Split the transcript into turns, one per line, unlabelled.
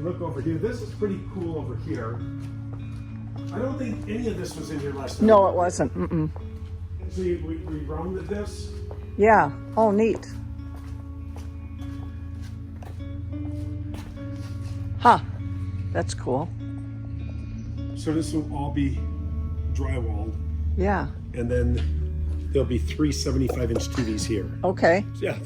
look over here, this is pretty cool over here. I don't think any of this was in here last time.
No, it wasn't. Mm-mm.
See, we rounded this.
Yeah. Oh, neat. Huh. That's cool.
So this will all be drywalled,
Yeah.
and then there'll be three 75-inch TVs here.
Okay.
Yeah.